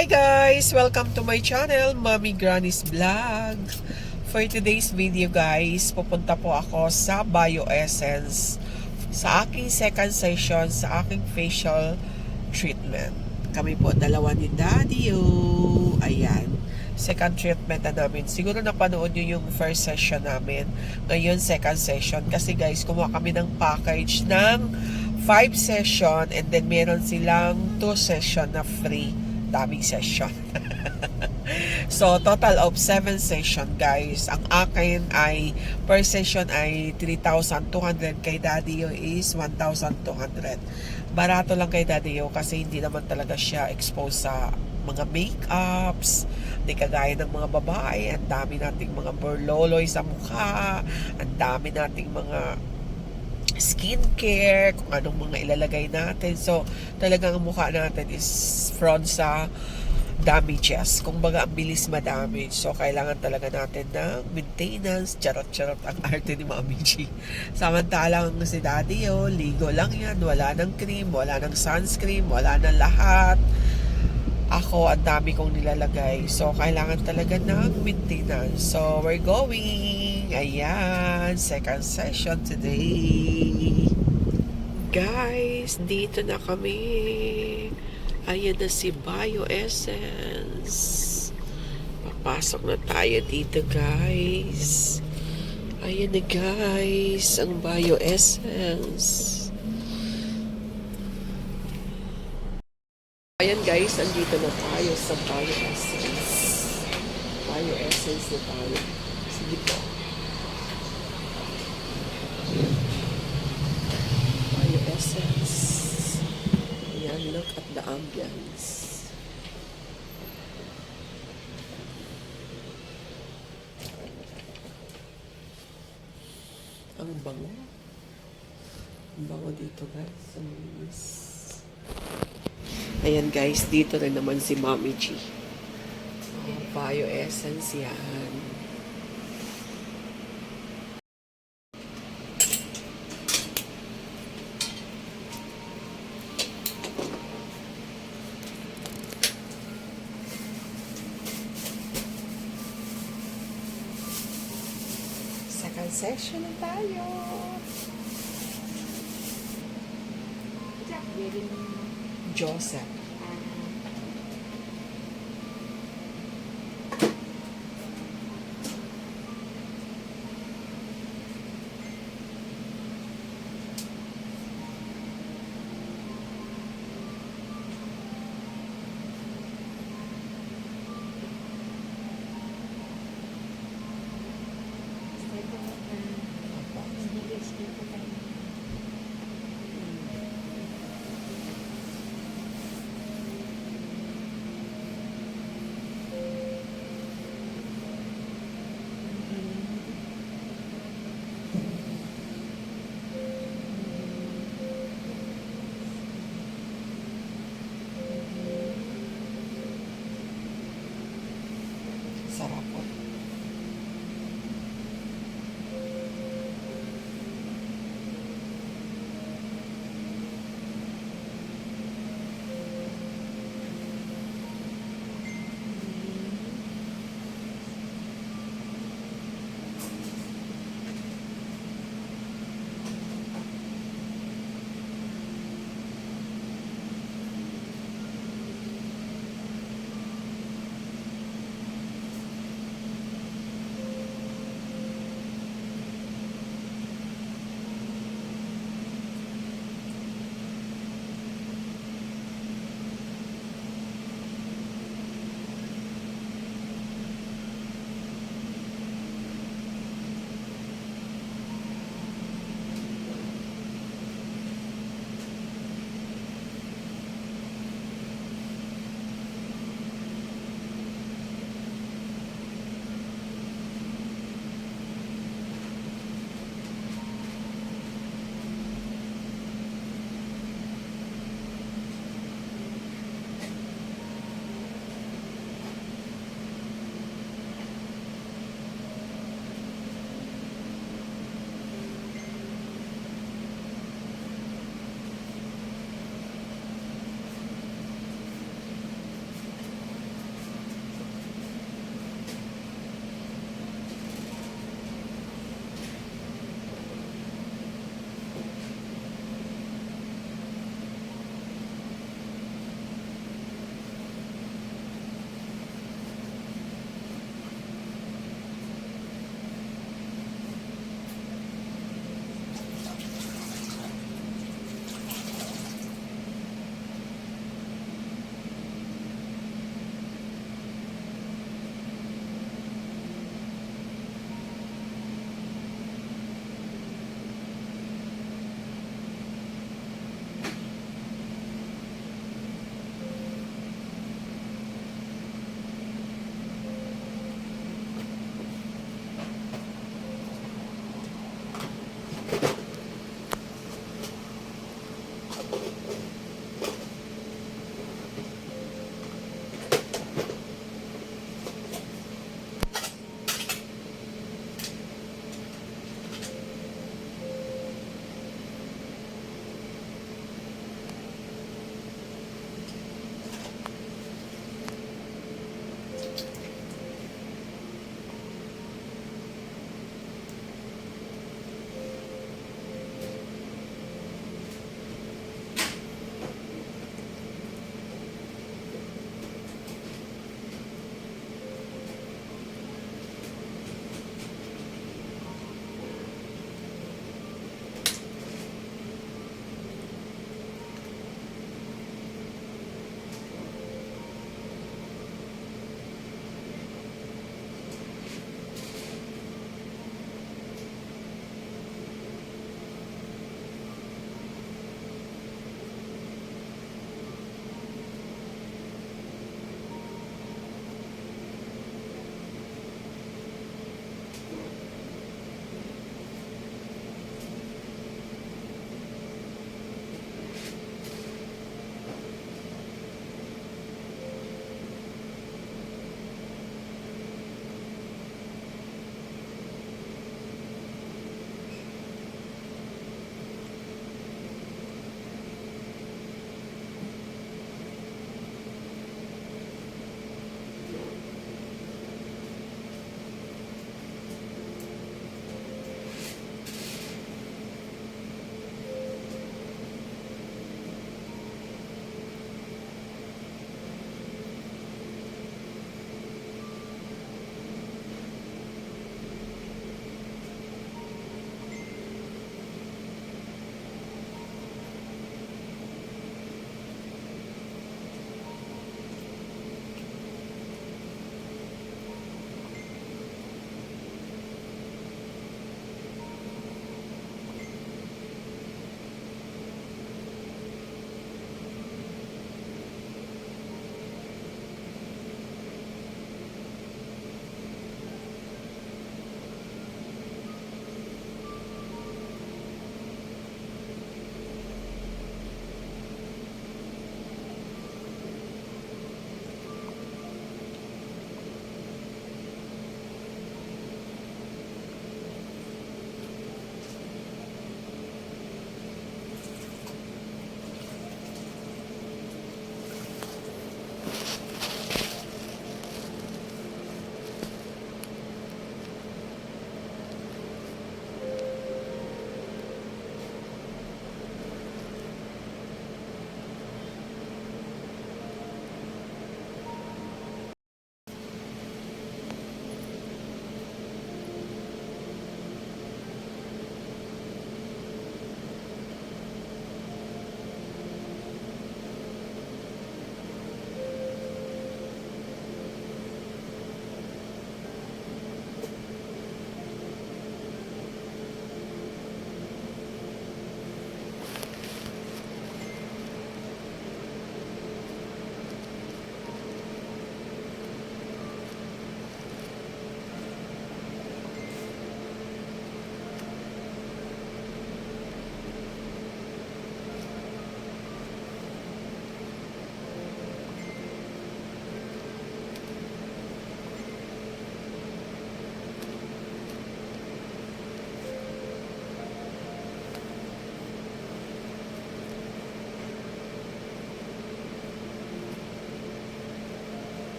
Hi guys! Welcome to my channel, Mommy Granny's Vlog. For today's video guys, pupunta po ako sa Bioessence sa aking second session sa aking facial treatment. Kami po dalawa ni Daddy. Ayan. Second treatment na namin. Siguro napanood nyo yung first session namin. Ngayon, second session. Kasi guys, kumuha kami ng package ng 5 session and then meron silang 2 session na free. Daming session. So, total of 7 session guys. Ang akin ay per session ay 3,200. Kay Daddy is 1,200. Barato lang kay Daddy kasi hindi naman talaga siya exposed sa mga makeups. Hindi kagaya ng mga babae. Ang dami nating mga burloloy sa mukha. Ang dami nating mga skincare, kung anong mga ilalagay natin. So, talagang ang mukha natin is prone sa damages. Kung baga, ang bilis madamage. So, kailangan talaga natin ng maintenance. Charot-charot ang arte ni Mami G. Samantalang si Daddy, ligo lang yan. Wala ng cream, wala ng sunscreen, wala ng lahat. Ako, ang dami kong nilalagay. So, kailangan talaga ng maintenance. So, we're going. Ayan, second session today. Guys, dito na kami. Ayan na si Bioessence. Papasok na tayo dito, guys. Ayan na, guys, ang Bioessence. Ayan guys, andito na tayo sa Bioessence. Bioessence na tayo. Sige po. Bioessence. Ayan, look at the ambience. Ang bango. Ang bango dito guys. Ang linis. Ayan guys, dito rin naman si Mommy G. Bioessence yan. Second session na tayo. Joseph.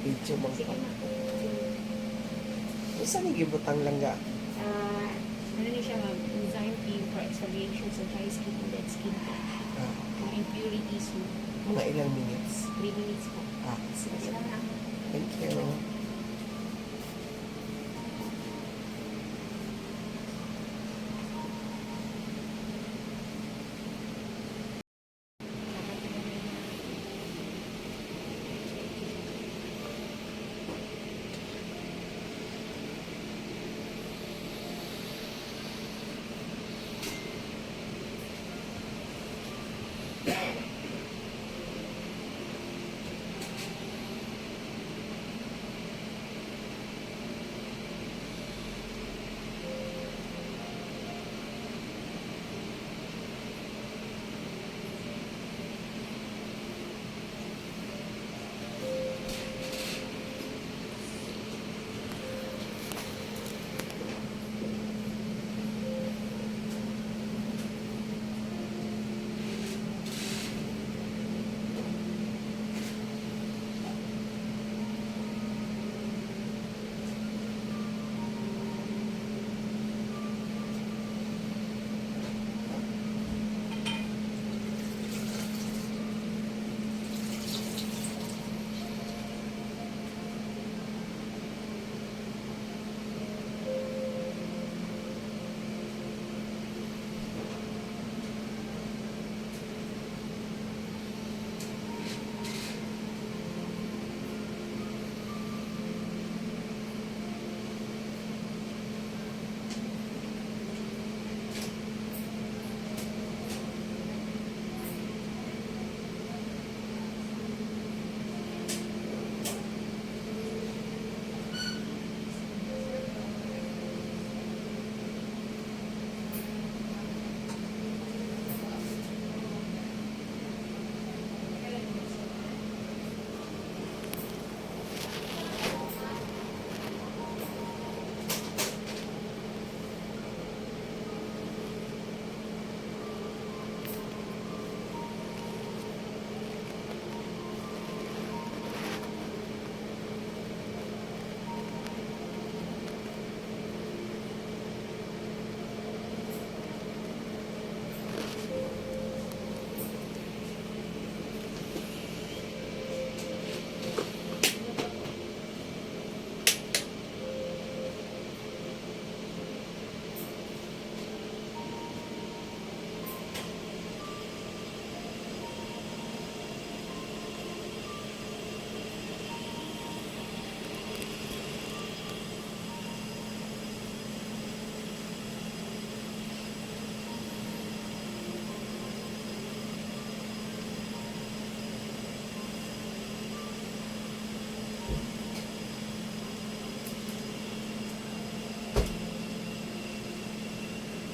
Video man Sige ka. na po. Isa ni gibutang lang ga. Ano niya siya ma'am? Enzyme cream for exfoliation sa dry skin and dead skin po. Ah, Yung impurities mo. mga ilang minutes. 3 minutes po. Ah, sige. Sige lang. Thank you.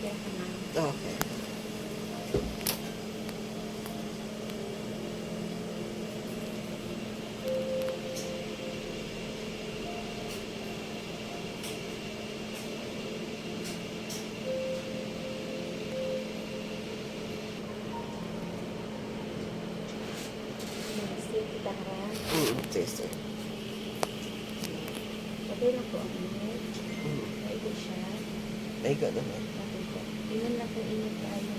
Yan ka ma'am. Okay. Stay kita ka. Sige. Okay na po ang init. Maiko siya. Ay, ka naman. Okay po. Ilan lang po init tayo.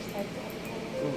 Start po ako.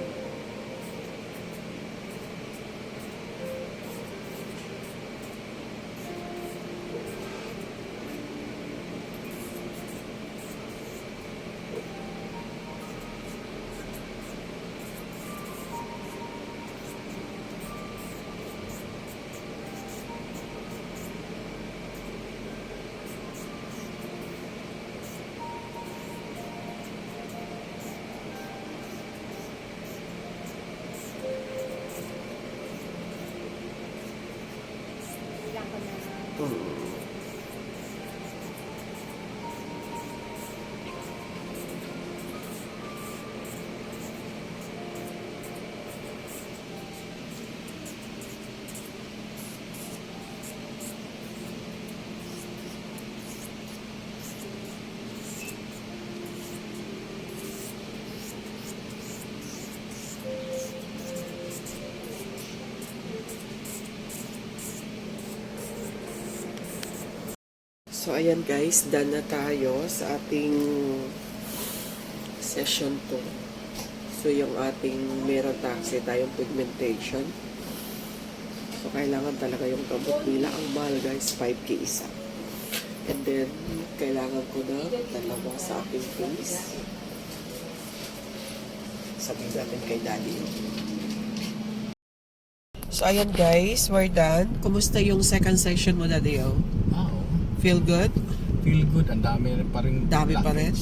So, ayan guys, done na tayo sa ating session 2. So, yung ating meron taxi tayong pigmentation. So, kailangan talaga yung gamot nila. Ang mahal guys, 5K isa. And then, kailangan ko na dalawa sa aking face. Sabihin natin kay Daddy. So, ayan guys, we're done. Kumusta yung second session mo, Daddy? Feel good? Feel good. Ang dami pa rin. Dami pa rin.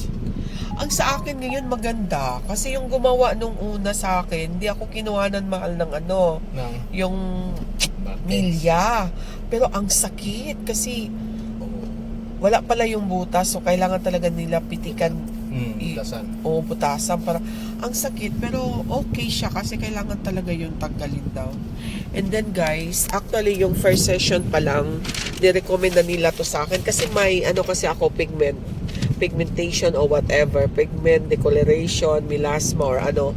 Ang sa akin ngayon maganda. Kasi yung gumawa nung una sa akin, hindi ako kinuhanan mahal ng ano. Ng Yung bakit? milya. Pero ang sakit kasi Oo. wala pala yung butas. So, kailangan talaga nila pitikan Dasan. o butasan para ang sakit pero okay siya kasi kailangan talaga yung tanggalin daw. And then guys, actually yung first session pa lang ni-recommend na nila to sa akin kasi may ano kasi ako pigmentation or whatever, pigment decoloration, melasma or ano,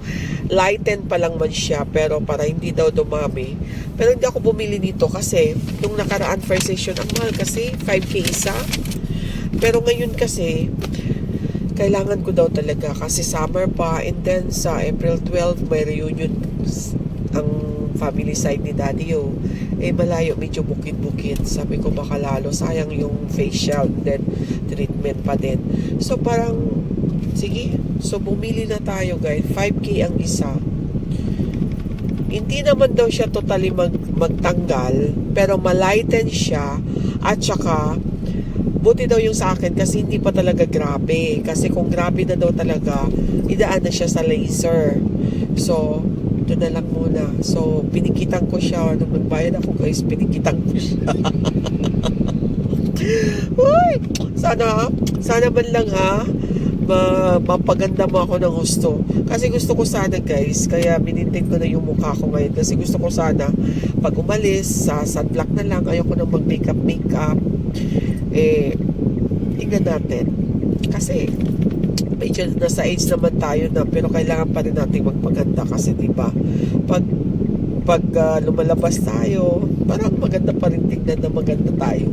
lighten pa lang man siya pero para hindi daw dumami. Pero hindi ako bumili nito kasi nung nakaraan first session ang mahal kasi 5K isa. Pero ngayon kasi kailangan ko daw talaga kasi summer pa and then sa April 12 may reunion ang family side ni Daddy malayo, medyo bukid-bukid. Sabi ko baka lalo sayang yung facial then treatment pa din. So parang sige, so bumili na tayo guys. 5K ang isa. Hindi naman daw siya totally magtanggal pero malighten siya at saka buti daw yung sa akin kasi hindi pa talaga grabe. Kasi kung grabe na daw talaga, idaan na siya sa laser. So, ito na lang muna. So, pinikitan ko siya. Nung nagbayad ako guys, pinikitan ko siya. Uy! Sana man lang mapaganda mo ako ng gusto. Kasi gusto ko sana guys, kaya binintin ko na yung mukha ko ngayon. Kasi gusto ko sana, pag umalis, sa sunblock na lang, ayoko nang mag-makeup. Tingnan natin kasi medyo nasa age naman tayo na pero kailangan pa rin natin magpaganda kasi diba pag lumalabas tayo parang maganda pa rin tingnan na maganda tayo.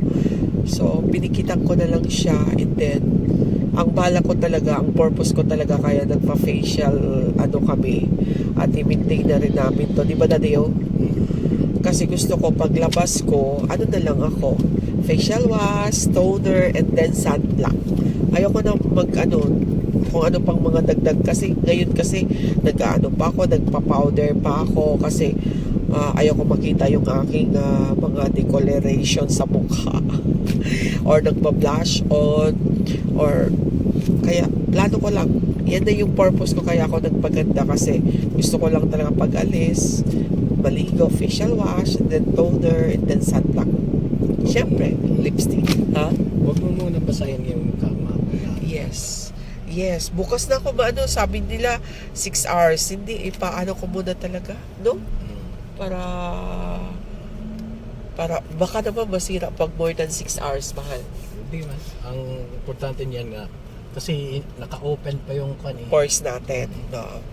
So pinikitan ko na lang siya and then ang bala ko talaga, ang purpose ko talaga kaya nagpa-facial kami at i-maintain na rin namin to, diba Daddy? Kasi gusto ko paglabas ko, ano na lang ako, facial wash, toner, and then sunblock. Ayoko na kung ano pang mga dagdag kasi ngayon kasi nagpa-powder pa ako kasi ayoko makita yung aking mga decoloration sa mukha or nagpa-blush on or kaya plano ko lang. Yan na yung purpose ko kaya ako nagpaganda kasi gusto ko lang talaga pag-alis maligo, facial wash, and then toner, and then sunblock. Siyempre, lipstick. Ha? Huwag mo muna basahin yung mukha mo. Yes. Yes. Bukas na ako sabi nila 6 hours. Hindi, paano ko muna talaga, no? Para baka naman masira pag more than 6 hours, mahal. Hindi man. Ang importante niyan nga, kasi naka-open pa yung Pores natin, no?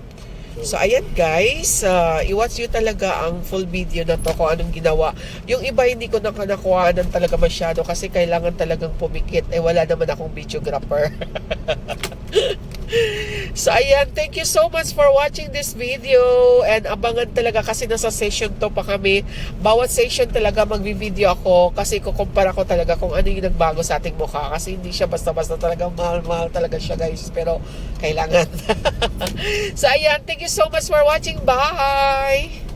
So, ayan guys, i-watch nyo talaga ang full video na to kung anong ginawa. Yung iba hindi ko nakuhanan talaga masyado kasi kailangan talagang pumikit. Wala naman akong videographer. So, ayan, thank you so much for watching this video. And abangan talaga kasi nasa session to pa kami. Bawat session talaga magbi-video ako kasi kukumpara ko talaga kung ano yung nagbago sa ating mukha. Kasi hindi siya basta-basta talaga mahal-mahal talaga siya guys. Pero kailangan. So, ayan, thank you so much for watching. Bye!